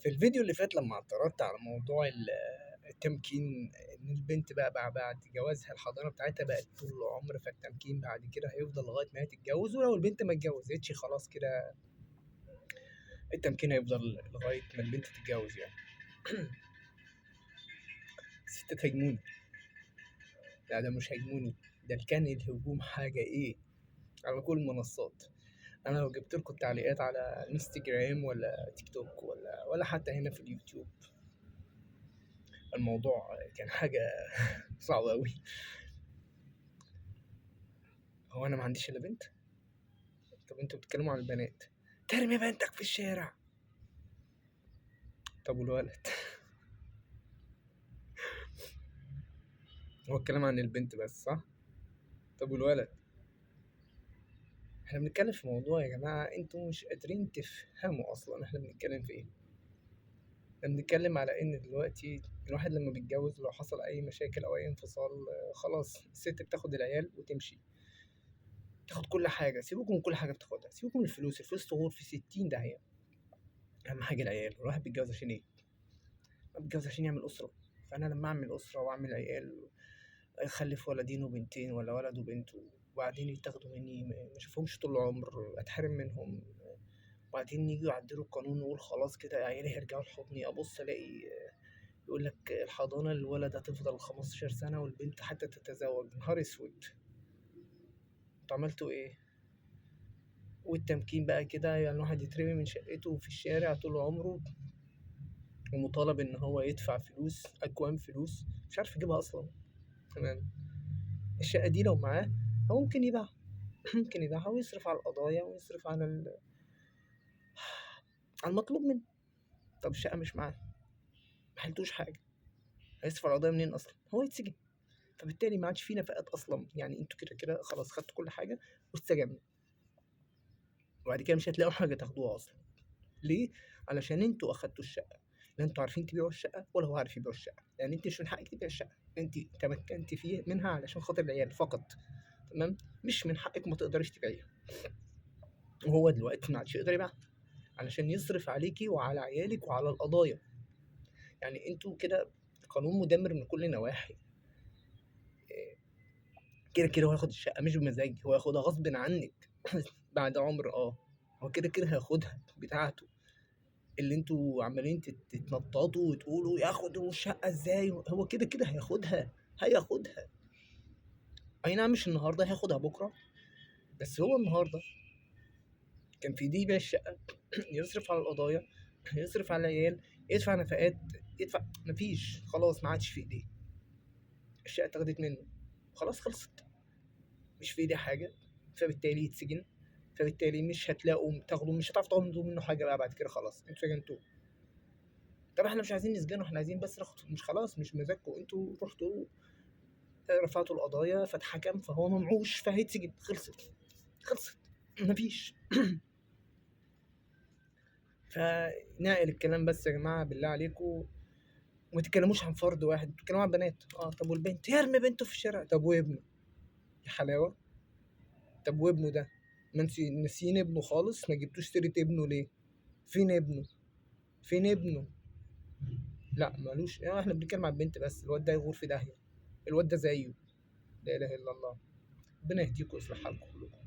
في الفيديو اللي فات لما اعترضت على موضوع التمكين، ان البنت بقى بعد جوازها الحضانه بتاعتها بقت طول العمر، فالتمكين بعد كده هيفضل لغايه ما هي تتجوز، ولو البنت ما اتجوزتش خلاص كده التمكين هيفضل لغايه ما البنت تتجوز يعني. الستات هيجموني. لا ده مش هيجموني، ده كان الهجوم حاجه ايه على كل المنصات. انا لو جبت لكم تعليقات على انستجرام ولا تيك توك ولا حتى هنا في اليوتيوب، الموضوع كان حاجه صعبه قوي. هو انا ما عنديش الا بنت؟ طب انتوا بتتكلموا عن البنات، ترمي بنتك في الشارع. طب والولد؟ هو الكلام عن البنت بس صح؟ طب والولد؟ احنا بنتكلم في موضوع يا جماعة انتوا مش قادرين تفهموا اصلا احنا بنتكلم في ايه. احنا بنتكلم على ان دلوقتي الواحد لما بيتجوز لو حصل اي مشاكل او اي انفصال، خلاص الست بتاخد العيال وتمشي، تاخد كل حاجة. سيبوكم من كل حاجة بتاخدها، سيبوكم من الفلوس، الفلوس تغور في 60 داهية. اهم حاجة العيال. الواحد بيتجوز عشان ايه؟ بيتجوز عشان يعمل أسرة. فأنا لما أعمل أسرة وأعمل عيال، أخلف ولدين وبنتين ولا ولد وبنت، وبعدين يتاخدوا مني ما أشوفهمش طول العمر، أتحرم منهم، وبعدين يجوا يعدلوا القانون ويقول خلاص كده عيالي هيرجعوا لحضني، أبص ألاقي يقول لك الحضانة الولد هتفضل 15 سنة والبنت حتى تتزوج. نهار أسود، انتوا عملتوا إيه؟ والتمكين بقى كده يعني الواحد يترمي من شقته في الشارع طول عمره، ومطالب إن هو يدفع فلوس، أكوام فلوس مش عارف يجيبها أصلا. تمام. الشقة دي لو معاه هو ممكن يبيعها. ممكن يبيعها ويصرف على القضايا ويصرف على على المطلوب منه. طب الشقة مش معاه، محلتوش حاجة، هيصرف على القضايا منين أصلا؟ هو يتسجن. فبالتالي ما عادش في نفقات أصلا، يعني انتوا كده كده خلاص خدتوا كل حاجة واتسجنوا، وبعد كده مش هتلاقوا حاجة تاخدوها أصلا. ليه؟ علشان انتوا أخدتوا الشقة. لا انتوا عارفين تبيعوا الشقة ولا هو عارف يبيع الشقة، يعني انت مش من حقك تبيع الشقة، انت تمكنتي فيه منها علشان خاطر العيال فقط. تمام. مش من حقك ما تقدريش تبيعيها. وهو دلوقتي ما عادش يقدر يبيعها علشان يصرف عليكي وعلى عيالك وعلى القضايا. يعني انتوا كده قانون مدمر من كل النواحي. إيه، كده كده هو هياخد الشقة مش بمزاج، هو هياخدها غصب عنك. بعد عمر هو كده كده هياخدها بتاعته. اللي انتوا عمالين تتنططوا وتقولوا ياخدوا الشقة ازاي، هو كده كده هياخدها. اي نعم مش النهارده، هياخدها بكرة. بس هو النهارده كان في ايديه يبيع الشقة، يصرف على القضايا، يصرف على العيال، يدفع نفقات، يدفع. مفيش، خلاص ما عادش في ايديه. الشقة اتاخدت منه، خلاص خلصت، مش في ايديه حاجة. فبالتالي يتسجن. فبالتالي مش هتلاقوا تاخدوا، مش هتعرفوا تاخدوا منه حاجة بقى بعد كده، خلاص انتوا سجنتوه. طب احنا مش عايزين نسجنه، احنا عايزين بس ناخد، مش خلاص مش مزاجكم، انتوا رحتوا رفعتوا القضايا فاتحكم فهو ممعوش فهيتسجن. خلصت. مفيش. فنعقل الكلام بس يا جماعة بالله عليكم، وما تتكلموش عن فرد واحد، تتكلموا عن بنات. طب والبنت يرمي بنته في الشارع، طب وابنه؟ يا حلاوة. طب وابنه ده؟ ما انتوا ناسيين ابنه خالص، ما جبتوش سيرة ابنه ليه؟ فين ابنه؟ فين ابنه؟ لا مالوش. احنا بنتكلم عن البنت بس، الواد ده يغور في داهية، الواد ده زيه. لا اله الا الله. ربنا يهديكم ويصلح حالكم كلكم.